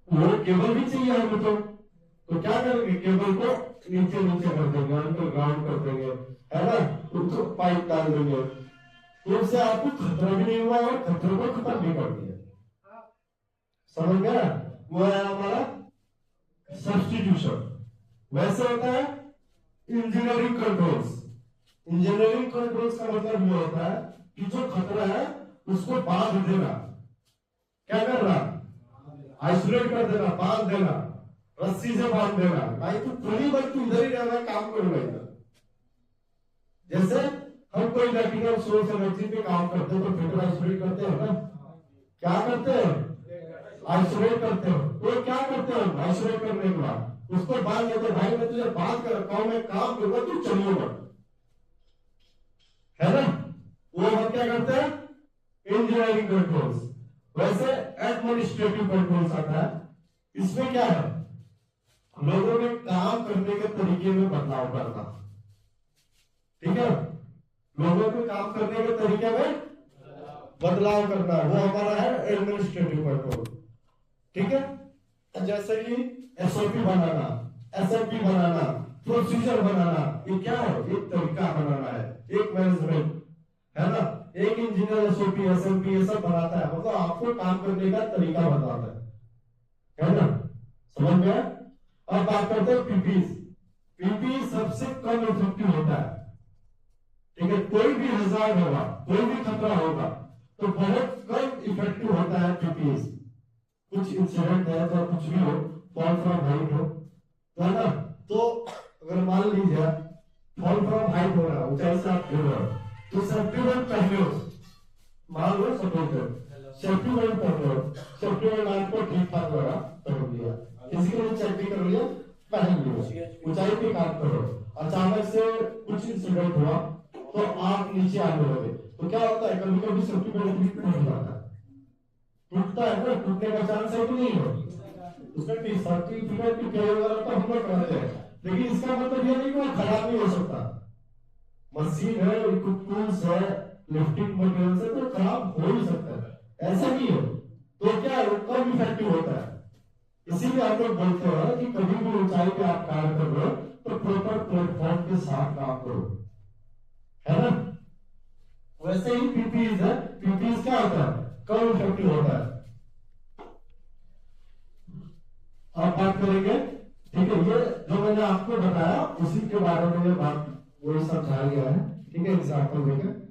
S1: वो केबल भी चाहिए हमें, तो क्या करेंगे? केबल को नीचे नीचे कर देंगे, अंडरग्राउंड कर देंगे, है ना। उसको पाइप डाल देंगे, तो उससे आपको खतरा भी नहीं हुआ और खतरे को खत्म भी कर दिया। समझ गया? वो है हमारा सब्स्टिट्यूशन। वैसे होता है इंजीनियरिंग कंट्रोल्स। इंजीनियरिंग कंट्रोल्स का मतलब ये होता है कि जो खतरा है उसको बांध देना। क्या करना? आइसोलेट कर देना, बांध देना, रस्सी से बांध देना। भाई तू खुली बस, तू इधर ही रहना, काम करूंगा इधर। जैसे हम कोई इलेक्ट्रिकल सोर्स एनर्जी पे काम करते हैं तो फिर आइसोलेट करते हैं ना। क्या करते हैं? आइसोलेट करते हो। तो क्या करते हो? आइसोलेट करने के बाद उसको बांध देते, भाई मैं तुझे बांध कर रखा हूं, मैं काम करूंगा, तू चलिए मत, है ना। वो हम क्या करते हैं? Engineering controls. वैसे एडमिनिस्ट्रेटिव कंट्रोल्स आता है। इसमें क्या है? लोगों ने काम करने के तरीके में बदलाव करना। ठीक है, लोगों के काम करने के तरीके में बदलाव करना, वो हमारा है एडमिनिस्ट्रेटिव कंट्रोल। ठीक है, जैसे कि एसओपी बनाना, एसएमपी बनाना, प्रोसीजर बनाना, ये क्या है? एक तरीका बनाना है, एक मैनेजमेंट है ना। एक इंजीनियर एसओपी एसएमपी ये सब बनाता है, मतलब आपको काम करने का तरीका बताता है ना। समझ में? अब बात करते हैं पीपीज। पीपी सबसे कम इफेक्टिव होता है। ठीक है, कोई भी हजार्ड होगा, कोई भी खतरा होगा तो बहुत कम इफेक्टिव होता है पीपीज। कुछ इंसिडेंट है तो कुछ भी हो, फॉल फ्रॉम हाइट हो तो है ना, तो अगर मान लीजिए फॉल फ्रॉम हाइट हो रहा है, ऊंचाई से आप गिर रहे हो, तो सेफ्टी बेल्ट पहने हो, मान लो सपोज करो सेफ्टी बेल्ट पहने हो, सेफ्टी बेल्ट आपको ठीक ठाक लगा पहन लिया, किसी ने चेक भी कर लिया पहन लिया, ऊंचाई पे काम करो, अचानक से कुछ इंसिडेंट हुआ तो आप नीचे आने लगे, तो क्या होता है? कभी कभी सेफ्टी बेल्ट भी टूट जाता है, टूटता है ना, टूटने का चांस है कि नहीं है? उसका सर्टिफिकेट की पेड़ वगैरह तो हम लोग कराते हैं, लेकिन इसका मतलब ये नहीं कि वो खराब नहीं हो सकता। मशीन है, टूल्स है, लिफ्टिंग मटेरियल से तो खराब हो ही सकता है, ऐसा नहीं है। तो क्या है, वो कम इफेक्टिव होता है। इसीलिए आप लोग बोलते हैं कि कभी भी ऊंचाई पे आप काम कर रहे हो तो प्रॉपर प्लेटफॉर्म के साथ काम करो, है ना। वैसे ही पीपीज है, पीपीज क्या होता है? कम इफेक्टिव होता है। अब बात करेंगे, ठीक है, ये जो मैंने आपको बताया उसी के बारे में ये बात वही समझाया गया है। ठीक है, एग्जाम्पल देकर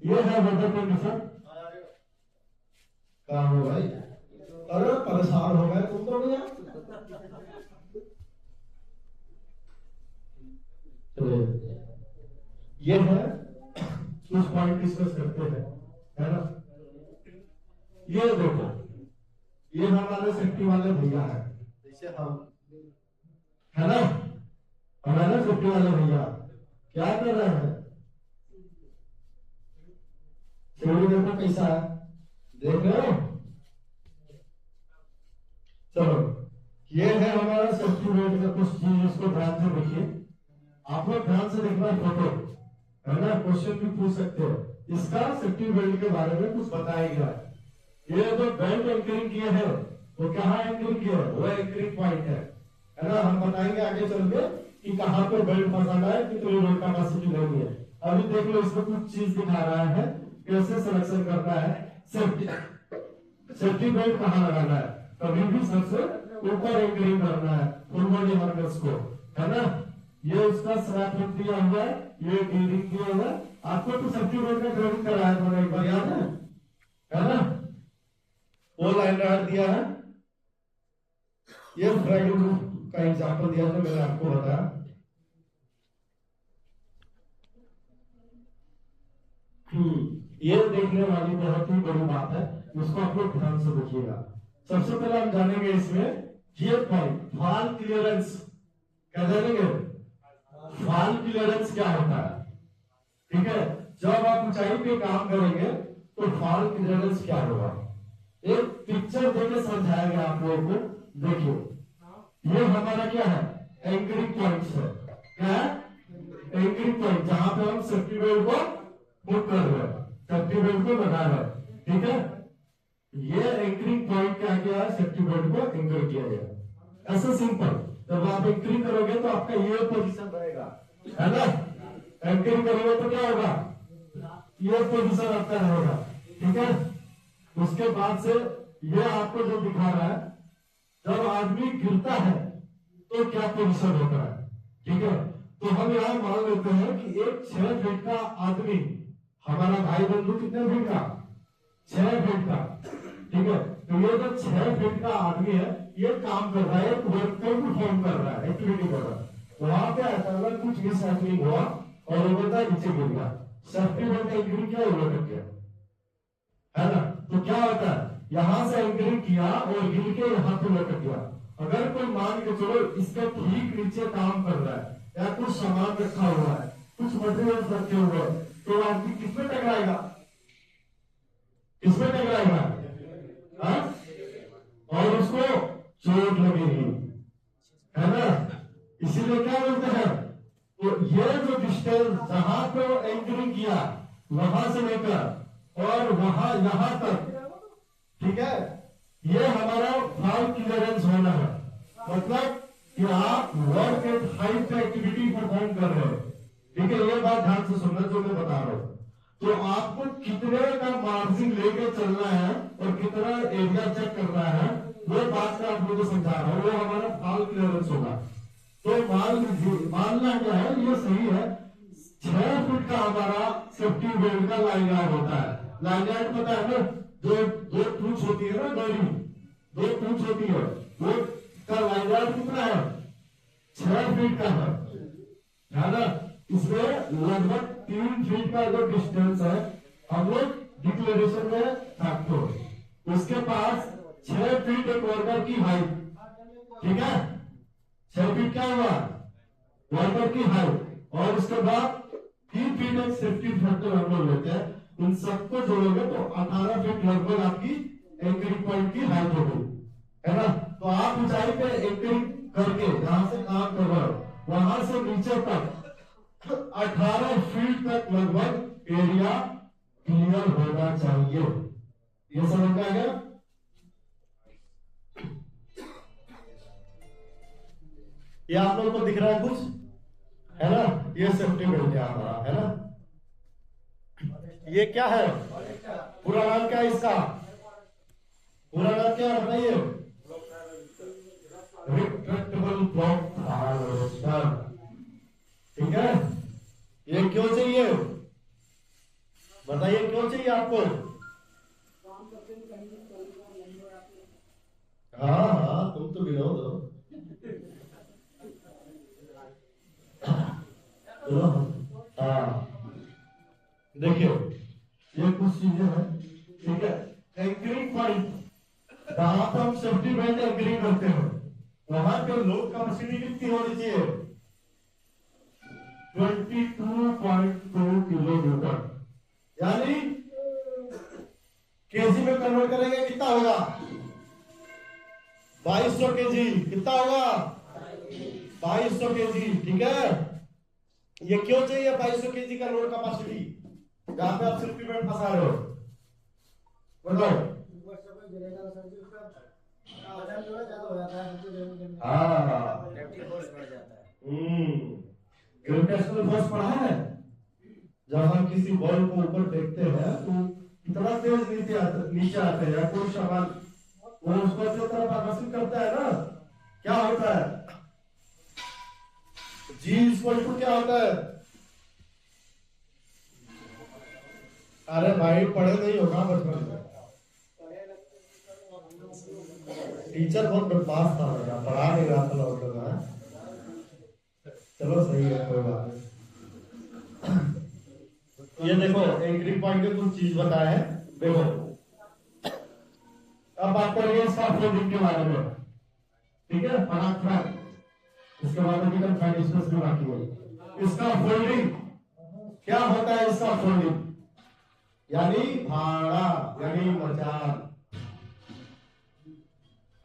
S1: ये है वेदर कंडीशन। कहाँ हो भाई? अरे परेशान हो गए तुम तो भैया। चलिए, ये है कुछ पॉइंट डिस्कस करते हैं, है ना। ये देखो, ये हमारे सेफ्टी वाले भैया है, जैसे हम, है ना, हमारे सेफ्टी वाले भैया क्या कर रहे हैं? सिक्योरिटी देखो कैसा है, देख रहे हो? चलो, ये है हमारा सेफ्टी बेल्ट का कुछ चीज, इसको ध्यान से देखिए। आप लोग ध्यान से देखना फोटो, है ना, क्वेश्चन भी पूछ सकते हो। इसका सेफ्टी बेल्ट के बारे में कुछ बताया गया है। ये जो बेल्ट एंकरिंग किया है वो कहाँ एंकरिंग किया है? वो एंकरिंग पॉइंट है ना। हम बताएंगे आगे चल के कि कहाँ पे बेल्ट फंसाना है, कितनी लोड कैपेसिटी लेनी है। अभी देख लो, इसमें कुछ चीज दिखा रहा है कैसे सिलेक्शन करना है। सेफ्टी बेल्ट कहाँ लगाना है? कभी भी सबसे ऊपर एंकरिंग करना है फुल बॉडी हार्नेस को, है ना। ये उसका स्ट्रैप दिया हुआ है, ये गियरिंग दिया हुआ है। आपको तो सेफ्टी बेल्ट का ट्रेनिंग कराया था एक बार, याद है ना। वो लाइन राइट दिया है, ये फ्रैगमेंट का एग्जांपल दिया था मैंने आपको बताया। ये देखने वाली बहुत ही बड़ी बात है, उसको आप लोग ध्यान से देखिएगा। सबसे पहले हम जानेंगे इसमें गियर पॉइंट, फॉल क्लियरेंस। क्या जानेंगे? फॉल क्लियरेंस क्या होता है? ठीक है, जब आप ऊंचाई पे काम करेंगे तो फॉल क्लियरेंस क्या होगा? एक पिक्चर देके समझाया गया आप लोगों को। देखिए, ये हमारा क्या है? एंकरिंग पॉइंट्स है। क्या है? एंकरिंग पॉइंट, जहां पे हम सेफ्टी बेल्ट को पुट कर रहे हैं, सेफ्टी बेल्ट को लगा रहे हैं। ठीक है, ये एंकरिंग पॉइंट क्या किया है? सेफ्टी बेल्ट को एंकर किया गया। ऐसा सिंपल। जब आप एंकरिंग करोगे तो आपका ये पोजीशन रहेगा, है ना। एंकरिंग करोगे तो क्या होगा? ये पोजीशन आपका रहेगा। ठीक है, उसके बाद से ये आपको जो दिखा रहा है, जब आदमी गिरता है तो क्या पोजीशन होता है। ठीक है, तो हम यहाँ मान लेते हैं कि एक 6 फीट का आदमी, हमारा भाई बंधु कितने फीट का? 6 फीट का। ठीक है, तो ये जो 6 फीट का आदमी है, ये काम कर रहा है, एक वर्क को परफॉर्म कर रहा है, एक्टिविटी कर रहा है। वहां पे अचानक कुछ मिसहैपनिंग हुआ और वो बंदा नीचे गिर गया। सेफ्टी बेल्ट का एंकरिंग क्या हुआ? लटक गया, है ना। तो क्या होता है? यहां से एंकरिंग किया और गिर के यहाँ पे लटक गया। अगर कोई मान के चलो इसके ठीक नीचे काम कर रहा है या कुछ सामान रखा हुआ है, कुछ मटेरियल रखे हुए हैं, तो आदमी किसमें टकराएगा? किसमें टकराएगा? और उसको चोट लगेगी। इसीलिए क्या बोलते हैं, तो ये जो डिस्टेंस जहां पे एंकरिंग किया वहां से लेकर और वहां यहां तक, ठीक है, ये हमारा फाल क्लियरेंस होना है। मतलब कि आप वर्क एट हाइट पे एक्टिविटी परफॉर्म कर रहे हैं, ठीक है, ये बात ध्यान से सुनना जो मैं बता रहा हूं। तो आपको कितने का मार्जिन लेके चलना है और कितना एरिया चेक करना है, वो बात मैं आप लोगों को समझा रहा हूं, वो हमारा फाल क्लियरेंस होगा। तो मान लीजिए, मानना क्या है, ये सही है, 6 फीट का हमारा सेफ्टी बेल्ट का लाइन यार्ड होता है। लाइन यार्ड पता है ना, जो 2 पूंछ होती है ना, डोरी 2 पूंछ होती है, वो का लाइन यार्ड कितना है, 6 फीट का है ना। इसमें लगभग 3 फीट का जो डिस्टेंस है हम लोग डिक्लेरेशन में रखते हो। उसके पास 6 फीट एक वर्कर की हाइट, ठीक है, 6 फीट क्या हुआ वर्कर की हाइट, और उसके बाद 3 फीट एक सेफ्टी फैक्टर हम लोग लेते हैं। इन सबको जोड़ोगे तो 18 फीट लगभग आपकी एंकरिंग पॉइंट की हाइट हो गई, है ना। तो आप ऊंचाई पे एंकरिंग करके जहां से काम कर रहे हो वहां से नीचे तक 18 फीट तक लगभग एरिया क्लियर होना चाहिए। ये समझ में आ गया। ये आप लोगों को दिख रहा है कुछ, है ना, ये सेफ्टी बेल्ट है हमारा, है ना। ये क्या है, पूरा नाम क्या है इसका, पूरा नाम क्या है बताइए, रिट्रैक्टेबल ब्लॉक हार्वेस्टर, ठीक है। ये क्यों चाहिए बताइए, क्यों चाहिए आपको। हाँ हाँ, तुम तो विनोद हो। हाँ देखियो, ये कुछ चीजें हैं, ठीक है। एंकरिंग पॉइंट जहां पर हम सेफ्टी बेल्ट एंकरिंग करते हैं वहां पे लोड कैपेसिटी कितनी होनी चाहिए, 22.2 किलोमीटर, यानी केजी में कन्वर्ट करेंगे कितना होगा, 2200 केजी, कितना होगा 2200 केजी, ठीक है। ये क्यों चाहिए 2200 केजी का लोड कैपेसिटी जहां पे आप सेफ्टी बेल्ट फंसा रहे हो, बताओ। हाँ, ग्रेविटेशनल फोर्स पढ़ा है, जब हम किसी बॉल को ऊपर फेंकते हैं तो इतना तेज नीचे आते हैं, या कोई सामान वो उसको से तरफ आकर्षित करता है ना, क्या होता है, जी इक्वल टू क्या होता है। अरे भाई पढ़े नहीं होगा बचपन में, टीचर बहुत बदमाश था मेरा, पढ़ा नहीं रहा था लौट का। चलो सही है, कोई बात नहीं। ये देखो एंकरिंग पॉइंट के कुछ चीज बताए हैं, देखो। अब बात करेंगे इसका फोल्डिंग के बारे में, ठीक है, फटाफट। इसके बाद अभी तक फाइनेंशियल में बाकी है। इसका फोल्डिंग क्या होता है, इसका फोल्डिंग यानी भाड़ा, यानी मचान,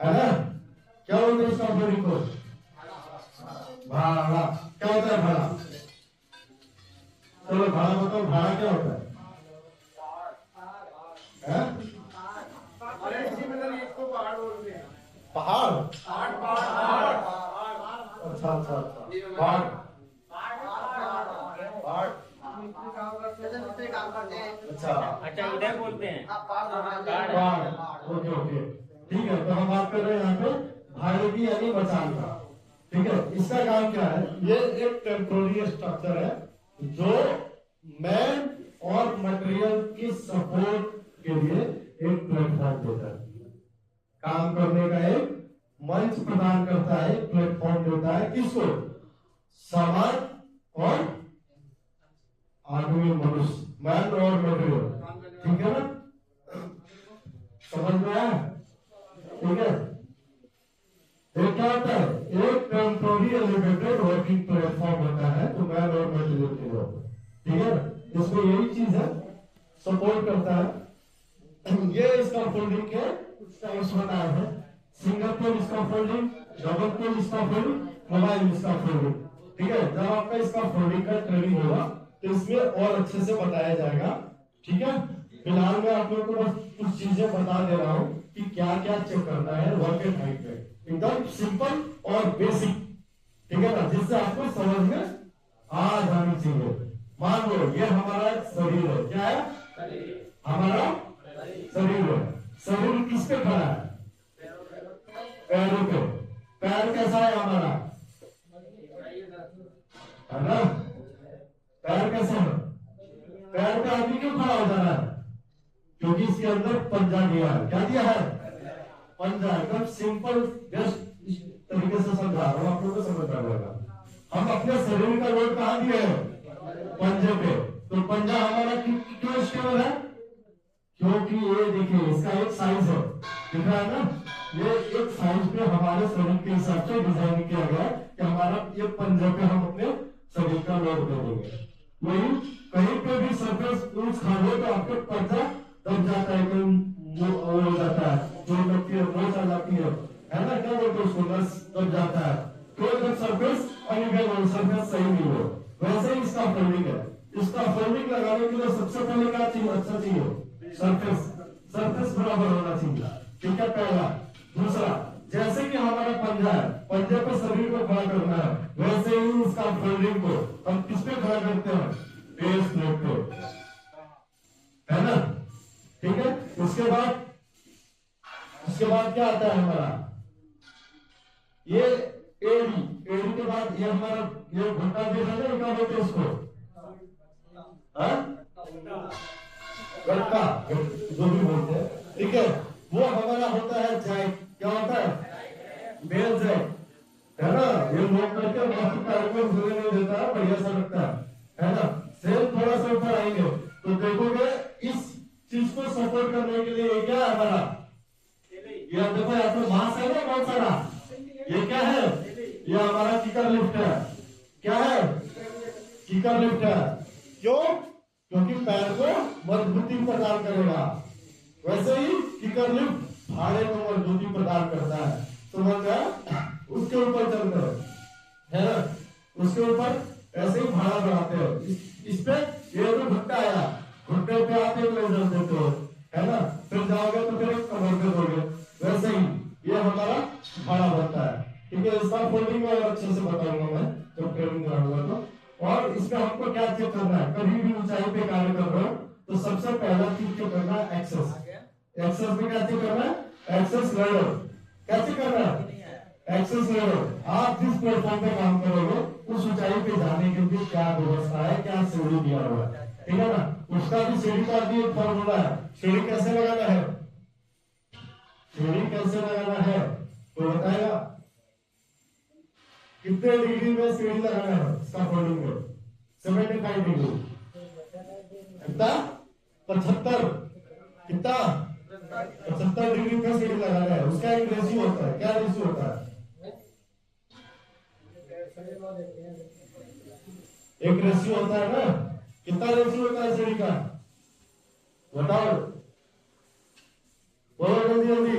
S1: है ना। क्या बोलते हैं इसका फोल्डिंग को, भाड़ा। क्या होता है भाड़ा, चलो भाड़ा बताओ, भाड़ा क्या होता है, पहाड़, अच्छा अच्छा अच्छा, पहाड़, अच्छा
S4: अच्छा उधर बोलते हैं
S1: पहाड़, ओके ओके, ठीक है। तो हम बात कर रहे हैं यहाँ पे भाड़े की यानी मचान का, ठीक है। इसका काम क्या है, ये एक टेम्पोररी स्ट्रक्चर है जो मैन और मटेरियल की सपोर्ट के लिए एक प्लेटफॉर्म देता है, काम करने का एक मंच प्रदान करता है, प्लेटफॉर्म देता है, किसको, सामान और आदमी, मनुष्य, मैन और मटेरियल, ठीक है ना, समझ में आया, ठीक है। एक क्या होता है, एक टेम्पोररी एलिवेटेड वर्किंग प्लेटफॉर्म होता है तो मैन और मटेरियल के लिए, ठीक है। इसमें यही चीज है, सपोर्ट करता है। ये इसका फोल्डिंग के कुछ टाइप्स बताए हैं, सिंगल पोल इसका फोल्डिंग, डबल पोल इसका फोल्डिंग, मोबाइल इसका फोल्डिंग। ठीक है, जब आपका इसका फोल्डिंग का ट्रेनिंग होगा तो इसमें और अच्छे से बताया जाएगा। ठीक है, फिलहाल मैं आप लोगों को बस कुछ चीजें बता दे रहा हूँ कि क्या क्या चेक करना है वर्क एट हाइट में, एकदम सिंपल और बेसिक। ठीक है ना, जिससे आपको समझ में आ जानी चाहिए। मान लो ये हमारा शरीर है, क्या है हमारा शरीर है। शरीर किस पे खड़ा है? पैरों पे। पैर कैसा है हमारा, है ना? पैर कैसा है? पैर पे आदमी क्यों खड़ा हो जाना है? क्योंकि इसके अंदर पंजा दिया है। क्या दिया है? पंजा। एकदम सिंपल जस्ट तरीके से समझा रहा हूं, आप लोगों को समझ आ जाएगा। हम अपने शरीर का लोड कहां दिए हैं? पंजे पे। तो पंजा हमारा क्यों स्टेबल है? क्योंकि ये देखिए इसका एक साइज है, दिख रहा है ना? ये एक साइज पे हमारे शरीर के हिसाब से डिजाइन किया गया कि हमारा ये पंजे पे हम अपने शरीर का लोड दे देंगे। वही कहीं पे भी सरफेस ऊंच खा लो तो आपको पंजा दब जाता है, कहीं हो जाता है, जो लगती है वो आ जाती है ना? क्या बोलते उसको, नस दब जाता है। तो जब सरफेस अनइवन हो, सरफेस सही नहीं हो, वैसे ही इसका फोल्डिंग है। इसका फोल्डिंग लगाने के लिए सबसे पहले क्या चाहिए? अच्छा चाहिए सरफेस, सरफेस बराबर होना चाहिए। ठीक है, पहला। दूसरा, जैसे कि हमारा पंजा है, पंजे पे शरीर को खड़ा करना है, वैसे ही इसका फोल्डिंग को हम किस पे खड़ा करते हैं? बेस प्लेट पे, है ना? ठीक है, उसके बाद क्या आता है हमारा? ये एडी। एडी के बाद ये हमारा ये घुटना देखा ना, क्या बोलते हैं इसको? गटका, जो भी बोलते हैं। ठीक है, वो हमारा होता है जॉइंट। क्या होता है? बेल जॉइंट, है ना? ये लोग करके बाकी पैर में घुसने नहीं देता है, बढ़िया सा लगता है ना? सेल थोड़ा सा ऊपर आएंगे तो देखोगे इस चीज को सपोर्ट करने के लिए ये क्या है हमारा? ये देखो यहाँ पे मास है ना बहुत सारा, ये क्या है? ये हमारा किकर लिफ्ट है। क्या है? किकर लिफ्ट है। क्यों? क्योंकि पैर को मजबूती प्रदान करेगा। वैसे ही किकर लिफ्ट भाड़े को मजबूती प्रदान करता है। समझ गया? उसके ऊपर चलते हैं, है ना? उसके ऊपर ऐसे ही भाड़ा बढ़ाते हो। इस पे ये तो घुट्टा आया, घुट्टे पे आप एक लेजर देते हो, है ना? फिर जाओगे तो फिर एक कमर पे दोगे। वैसे ही ये हमारा भाड़ा बनता है। ठीक है, इसका फोल्डिंग और अच्छे से बताऊंगा मैं जब ट्रेनिंग कराऊंगा तो। और इसमें हमको क्या चेक करना है? कभी भी ऊंचाई पे कार्य कर रहे हो तो सबसे पहला चीज जो करना है एक्सेस। एक्सेस में क्या चेक करना है? Access level. क्या चेक करना है? Access level. आप जिस प्लेटफॉर्म पे काम करोगे उस ऊंचाई पे जाने के लिए क्या व्यवस्था है, क्या सीढ़ी दिया हुआ है, ठीक है ना? उसका भी सीढ़ी का भी एक फॉर्मूला है। सीढ़ी कैसे लगाना है? सीढ़ी कैसे लगाना है तो बताएगा। कितने डिग्री में सीढ़ी लगाना है? स्कैफोल्डिंग में 75 डिग्री। कितना? 75। कितना? 75 डिग्री का सीढ़ी लगाना है। उसका एक रेशियो होता है। क्या रेशियो होता है? एक रेशियो होता है ना? कितना रेशियो होता है सीढ़ी का? बताओ, बोलो जल्दी जल्दी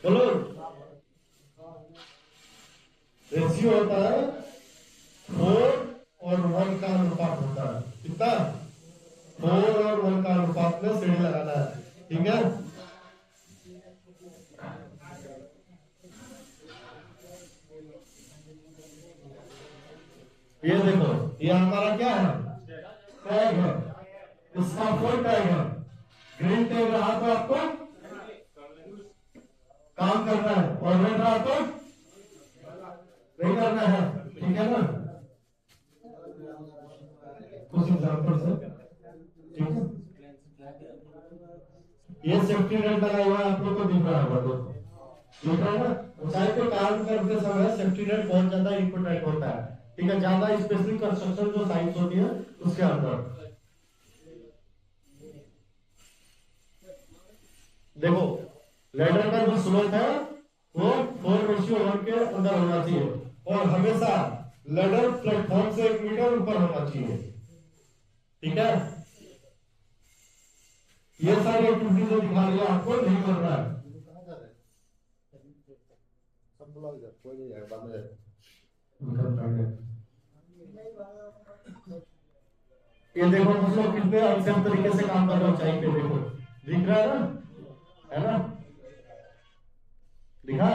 S1: बोलो। रेशियो होता है 4 और 1 का अनुपात होता है। कितना? 4 और 1 का अनुपात में सीढ़ी लगाना है। ठीक है, ये देखो, ये हमारा क्या है? टैग है। इसका फुल टैग है। ग्रीन टैग रहा तो आपको काम करना है और रेड रहा तो नहीं करना है। ठीक है ना? कुछ एग्जाम्पल से, ठीक है? ये सेफ्टी नेट लगा हुआ है, आप लोग को दिख रहा होगा, दिख रहा है ना? ऊंचाई पे काम करते समय सेफ्टी नेट बहुत ज्यादा इंपोर्टेंट होता है। ठीक है, ज्यादा स्पेशली कंस्ट्रक्शन जो साइट्स होती है उसके अंदर। देखो, लेडर का जो स्लोप है वो 4:1 के अंदर होना चाहिए और हमेशा लेडर प्लेटफॉर्म से 1 मीटर ऊपर होना चाहिए। ठीक है, ये सारी एक्टिविटी जो दिखा रही है आपको नहीं करना है।
S2: कोई नहीं जाएगा बाद में जाएगा।
S1: ये देखो दोस्तों कितने अक्षम तरीके से काम कर रहा हूँ चाय पे, देखो दिख रहा है ना, है ना, दिखा।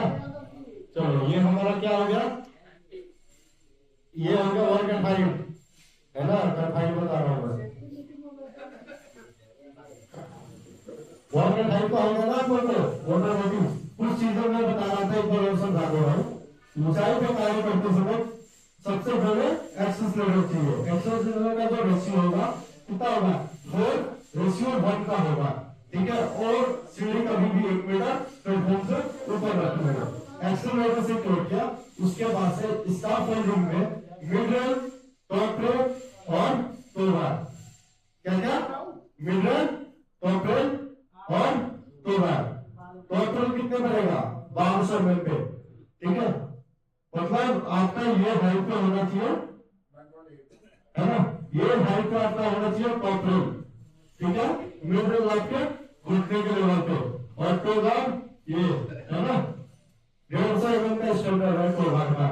S1: चलो ये हमारा क्या हो गया, ये हो गया वर्क एंड फाइल, है ना, फाइल बता रहा हूँ मैं। वर्क एंड फाइल का हो गया ना आपको, वोटर वोटिंग कुछ चीजों में बता रहा था, एक बार और समझा दे रहा हूँ। ऊंचाई पे कार्य करते समय सबसे पहले एक्सेस लेवल चाहिए। एक्सेस लेवल का जो रेशियो होगा कितना होगा, 4:1 का होगा, ठीक है। और सीढ़ी कभी भी 1 मीटर प्लेटफॉर्म से ऊपर रखना। एक्सेस लेवल से क्यों किया, उसके बाद से स्टाफ फोल्डिंग में मिड रेल, टॉप रेल और टोबार, क्या क्या, मिड रेल, टॉप रेल और टोबार। टॉप रेल कितने पड़ेगा, 1200 mm पे, ठीक है। मतलब आपका ये हाइट पे होना चाहिए, है ना, ये हाइट पे आपका होना चाहिए टॉप रेल, ठीक है। मिड रेल आपके घुटने के लेवल पे, और टोगार ये, है ना, 150 mm का स्टैंडर्ड है टोगार का,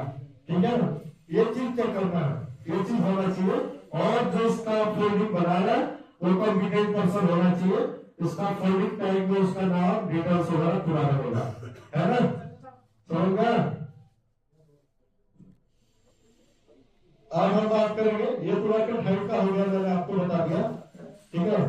S1: ठीक है ना। ये चीज चेक करना है, ये चीज होना चाहिए। और जो इसका फोल्डिंग बना है वो कॉम्पिटेंट पर्सन होना चाहिए। इसका फोल्डिंग टाइम में उसका नाम, डिटेल्स वगैरह पूरा रहेगा, है ना, समझ गया। आज हम बात करेंगे, ये पूरा हाइट का हो गया, मैंने आपको बता दिया, ठीक है।